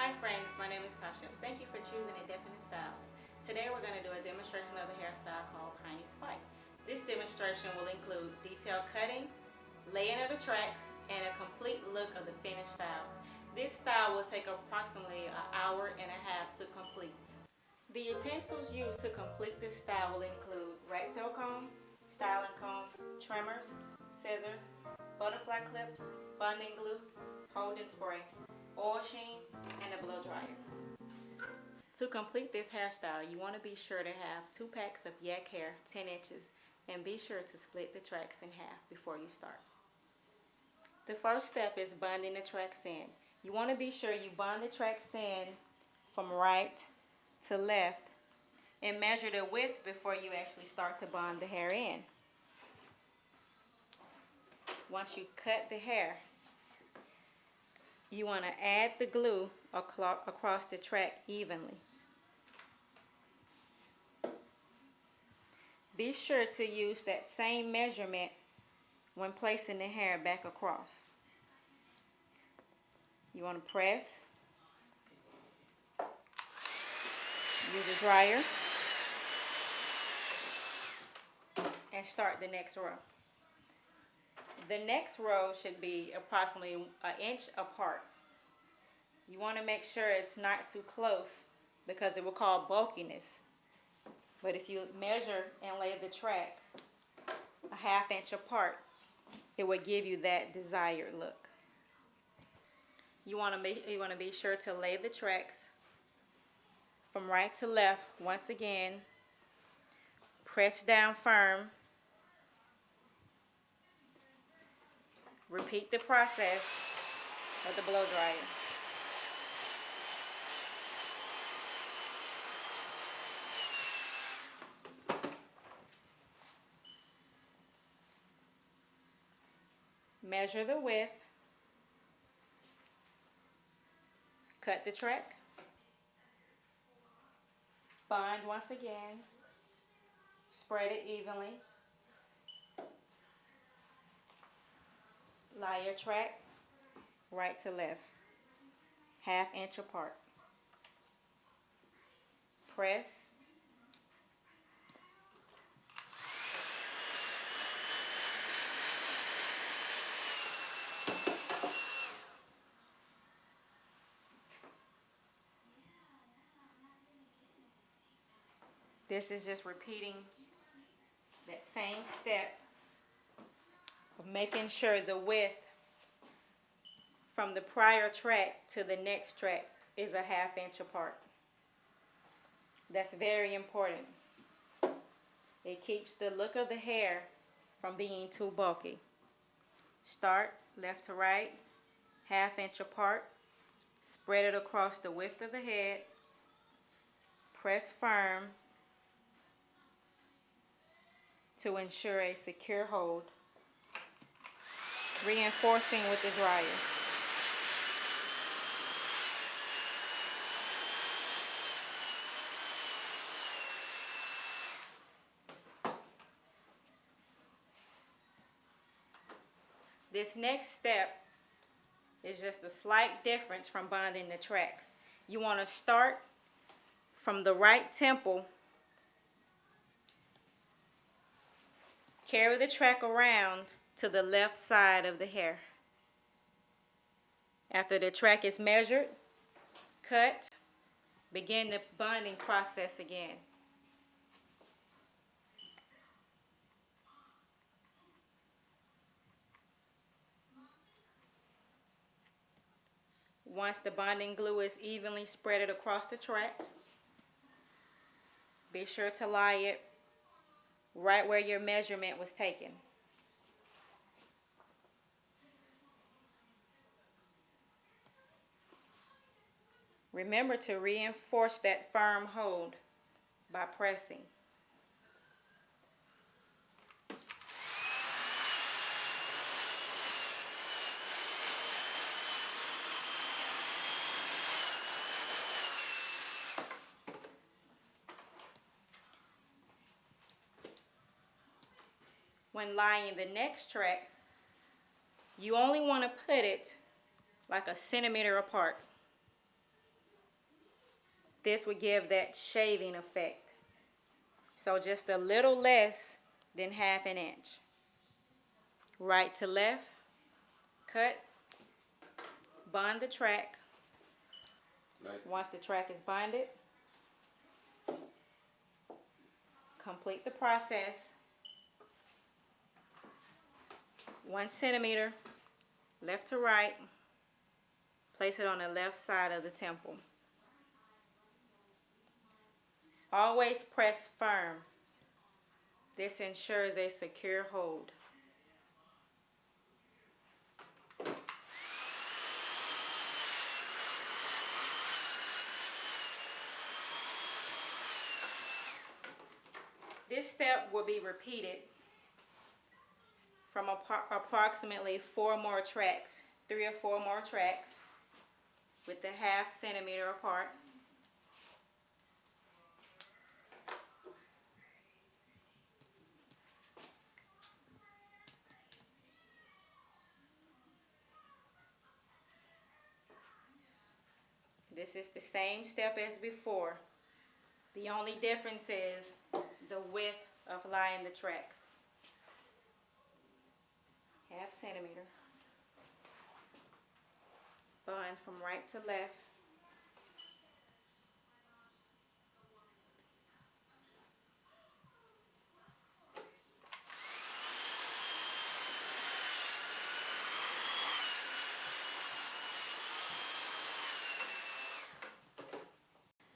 Hi friends, my name is Tasha. Thank you for choosing Indefinite Styles. Today we're going to do a demonstration of a hairstyle called Piney Spike. This demonstration will include detailed cutting, laying of the tracks, and a complete look of the finished style. This style will take approximately an hour and a half to complete. The utensils used to complete this style will include rat tail comb, styling comb, trimmers, scissors, butterfly clips, bonding glue, holding spray, oil sheen, and a blow dryer. To complete this hairstyle, you want to be sure to have 2 packs of yak hair, 10 inches, and be sure to split the tracks in half before you start. The first step is bonding the tracks in. You want to be sure you bond the tracks in from right to left and measure the width before you actually start to bond the hair in. Once you cut the hair, you want to add the glue across the track evenly. Be sure to use that same measurement when placing the hair back across. You want to press, use a dryer, and start the next row. The next row should be approximately an inch apart. You want to make sure it's not too close because it will cause bulkiness. But if you measure and lay the track a ½ inch apart, it will give you that desired look. You want to be sure to lay the tracks from right to left once again. Press down firm. Repeat the process of the blow dryer. Measure the width. Cut the track. Bond once again. Spread it evenly. Lie your track right to left, ½ inch apart. Press. This is just repeating that same step of making sure the width from the prior track to the next track is a ½ inch apart. That's very important. It keeps the look of the hair from being too bulky. Start left to right, ½ inch apart. Spread it across the width of the head. Press firm to ensure a secure hold. Reinforcing with the dryer. This next step is just a slight difference from bonding the tracks. You want to start from the right temple, carry the track around to the left side of the hair. After the track is measured, cut, begin the bonding process again. Once the bonding glue is evenly spread across the track, be sure to lie it right where your measurement was taken. Remember to reinforce that firm hold by pressing. When lying the next track, you only want to put it like a centimeter apart. this would give that shaving effect. So just a little less than 1/2 inch. Right to left, cut, bond the track. Once the track is bonded, complete the process. 1 centimeter, left to right. Place it on the left side of the temple. Always press firm. This ensures a secure hold. This step will be repeated from approximately 4 more tracks, 3 or 4 more tracks, with the 1/2 centimeter apart. This is the same step as before. The only difference is the width of line the tracks. 1/2 centimeter. Bond from right to left.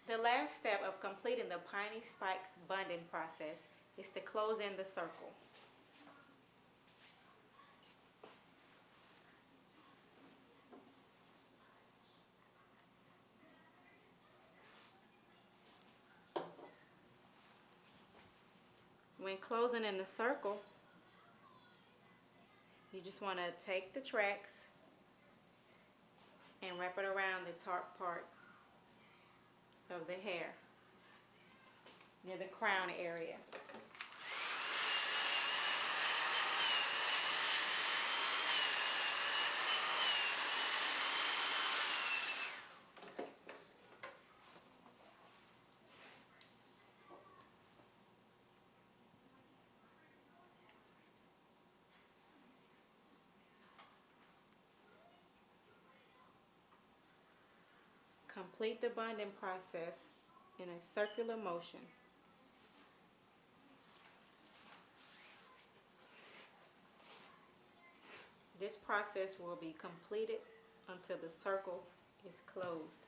The last step of completing the Piney Spikes bonding process is to close in the circle. When closing in the circle, you just want to take the tracks and wrap it around the top part of the hair near the crown area. Complete the bonding process in a circular motion. This process will be completed until the circle is closed.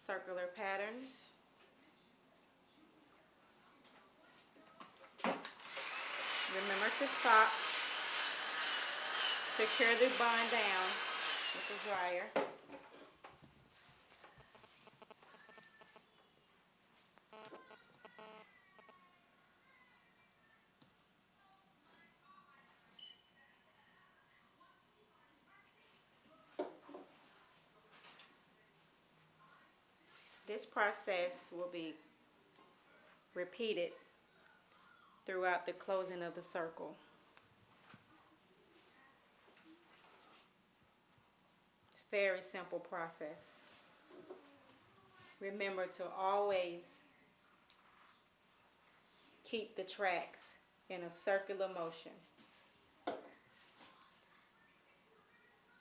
Circular patterns. Remember to stop. Secure the bond down with the dryer. This process will be repeated throughout the closing of the circle. It's a very simple process. Remember to always keep the tracks in a circular motion.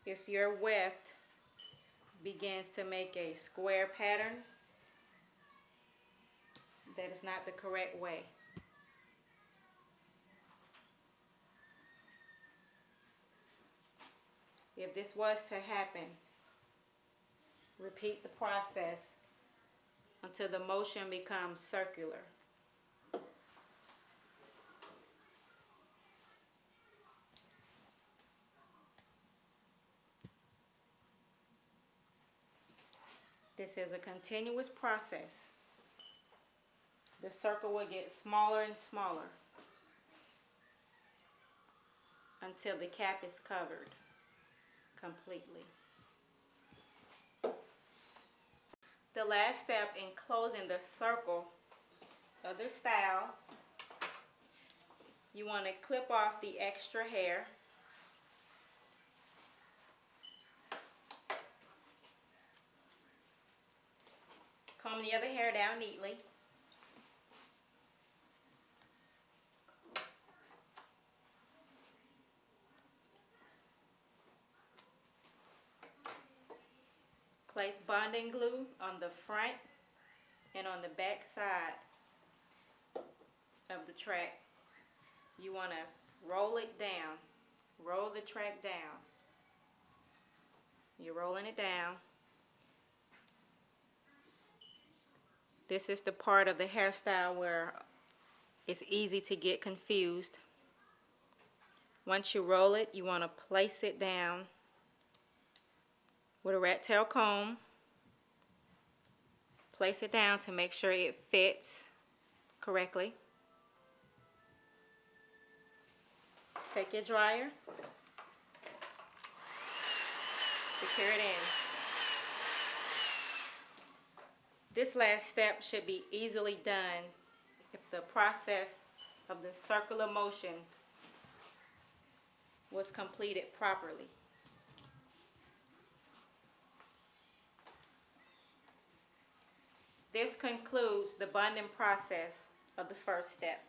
If your weft begins to make a square pattern, that is not the correct way. If this was to happen, repeat the process until the motion becomes circular. This is a continuous process. The circle will get smaller and smaller until the cap is covered completely. The last step in closing the circle of the style, you want to clip off the extra hair. Comb the other hair down neatly. Place bonding glue on the front and on the back side of the track. You want to roll it down. Roll the track down. You're rolling it down. This is the part of the hairstyle where it's easy to get confused. Once you roll it, you want to place it down with a rat tail comb. Place it down to make sure it fits correctly. Take your dryer, secure it in. This last step should be easily done if the process of the circular motion was completed properly. This concludes the bonding process of the first step.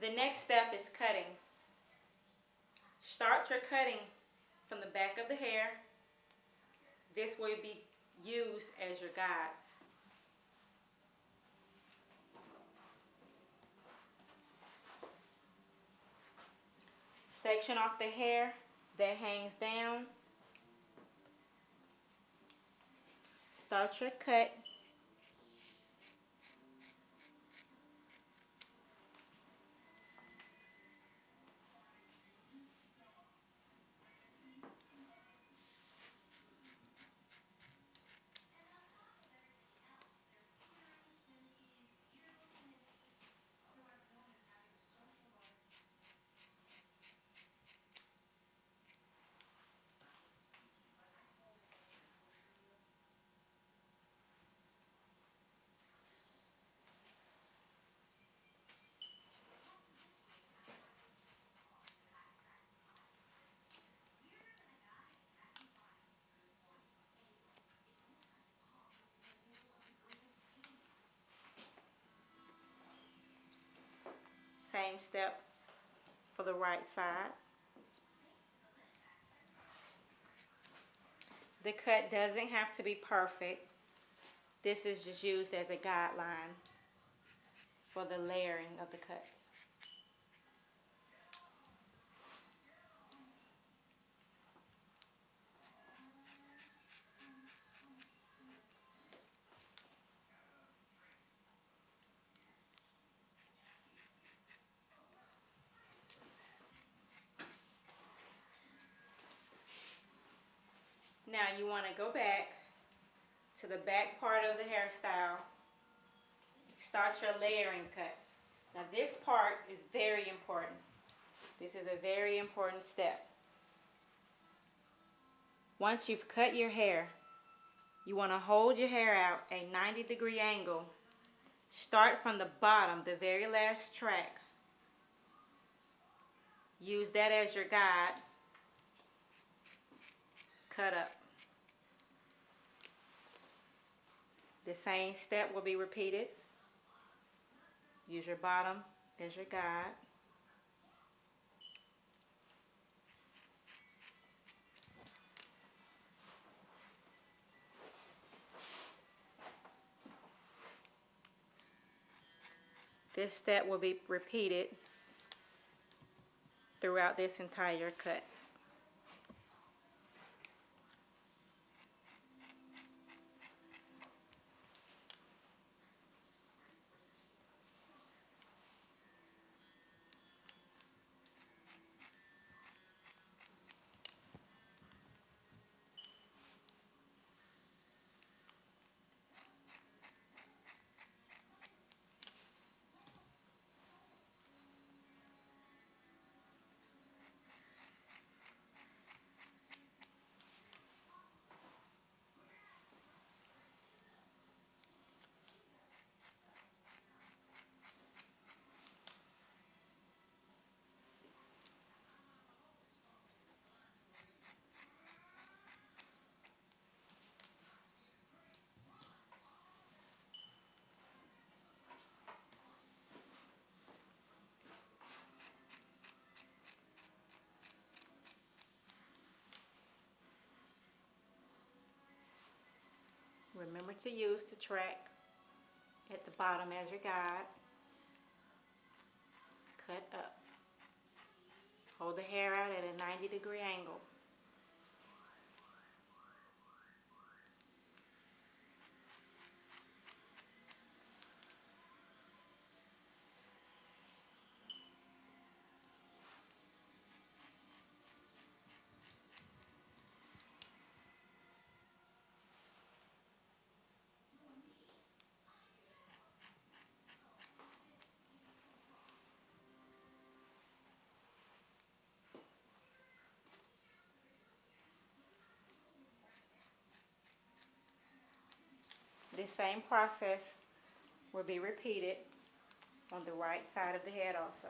The next step is cutting. Start your cutting from the back of the hair. This will be used as your guide. Section off the hair that hangs down. Start your cut. Same step for the right side. The cut doesn't have to be perfect. This is just used as a guideline for the layering of the cuts. Now you want to go back to the back part of the hairstyle. Start your layering cuts. Now this part is very important. This is a very important step. Once you've cut your hair, you want to hold your hair out a 90-degree angle. Start from the bottom, the very last track. Use that as your guide. Cut up. The same step will be repeated. Use your bottom as your guide. This step will be repeated throughout this entire cut. Remember to use the track at the bottom as your guide. Cut up. Hold the hair out at a 90-degree angle. This same process will be repeated on the right side of the head also.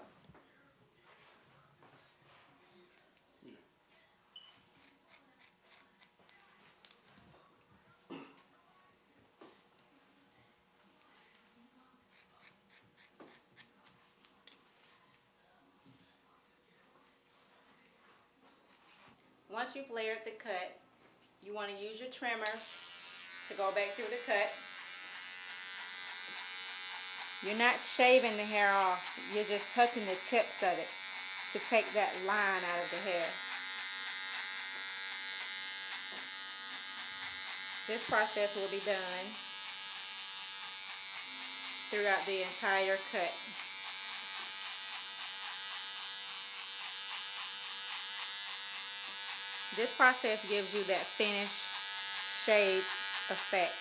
Once you've layered the cut, you want to use your trimmers to go back through the cut. You're not shaving the hair off, you're just touching the tips of it to take that line out of the hair. This process will be done throughout the entire cut. This process gives you that finished shave effect.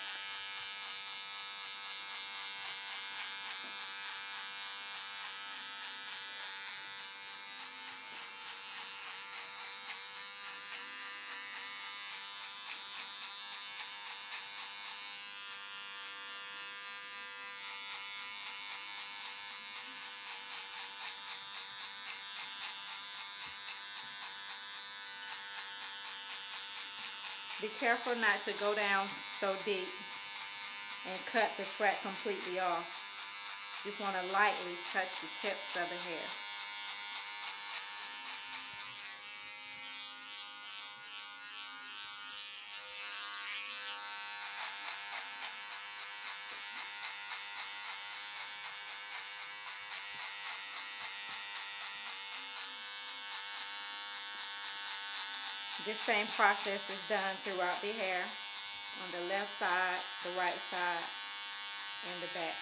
Be careful not to go down so deep and cut the track completely off. Just want to lightly touch the tips of the hair. This same process is done throughout the hair, on the left side, the right side, and the back.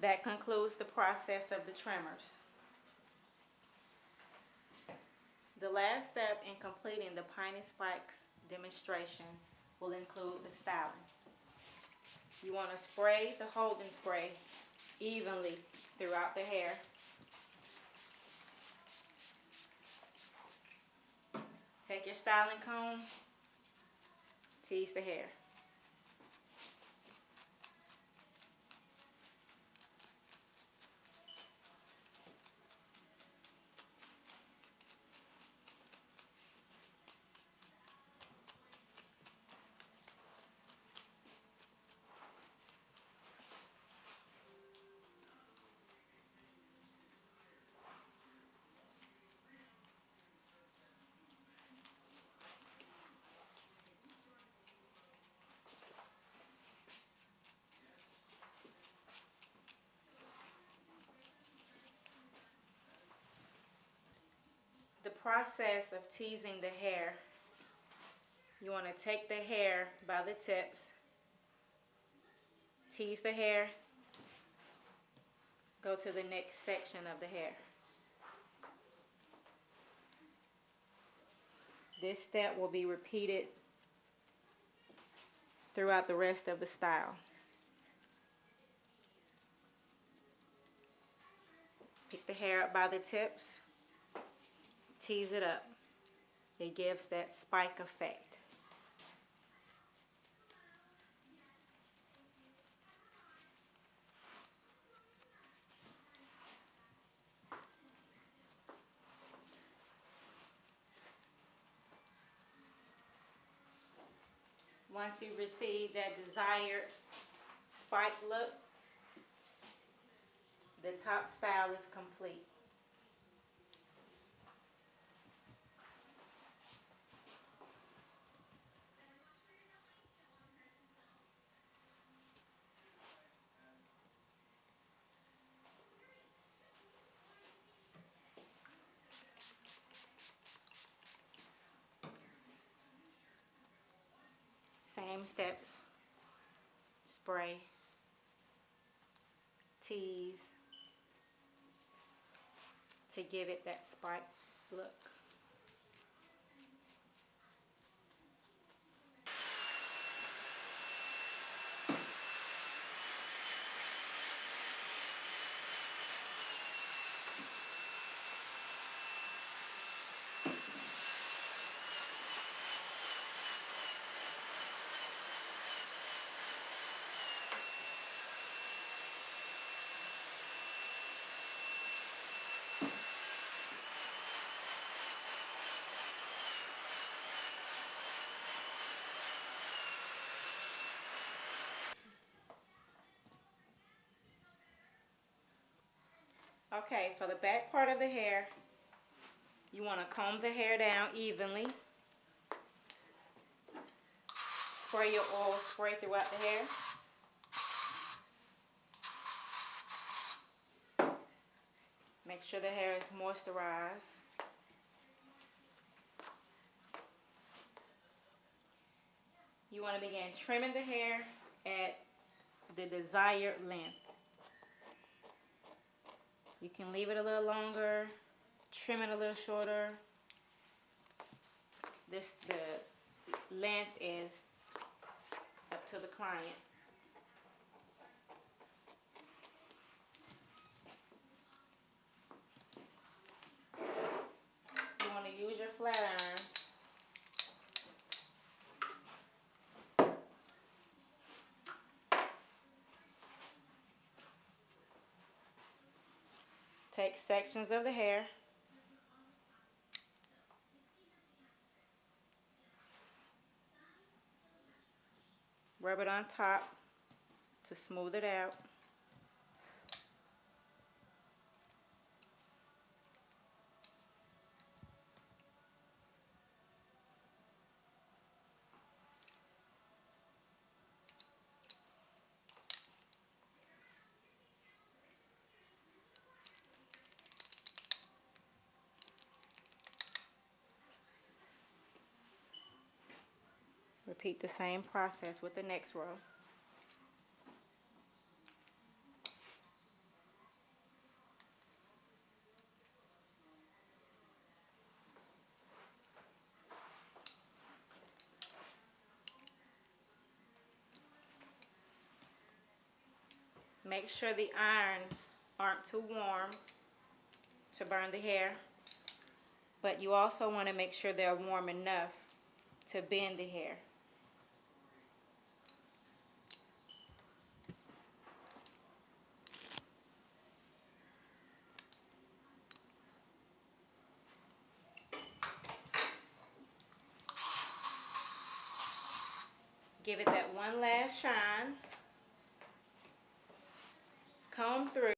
That concludes the process of the trimmers. The last step in completing the Piney Spikes demonstration will include the styling. You want to spray the holding spray evenly throughout the hair. Take your styling comb, tease the hair. The process of teasing the hair, you want to take the hair by the tips, tease the hair, go to the next section of the hair. This step will be repeated throughout the rest of the style. Pick the hair up by the tips, tease it up. It gives that spike effect. Once you receive that desired spike look, the top style is complete. Same steps. Spray, tease, to give it that spike look. Okay, for the back part of the hair, you want to comb the hair down evenly. Spray your oil spray throughout the hair. Make sure the hair is moisturized. You want to begin trimming the hair at the desired length. You can leave it a little longer, trim it a little shorter. The length is up to the client. You want to use your flat irons. Take sections of the hair. Rub it on top to smooth it out. Repeat the same process with the next row. Make sure the irons aren't too warm to burn the hair, but you also want to make sure they're warm enough to bend the hair. Give it that one last shine. Comb through.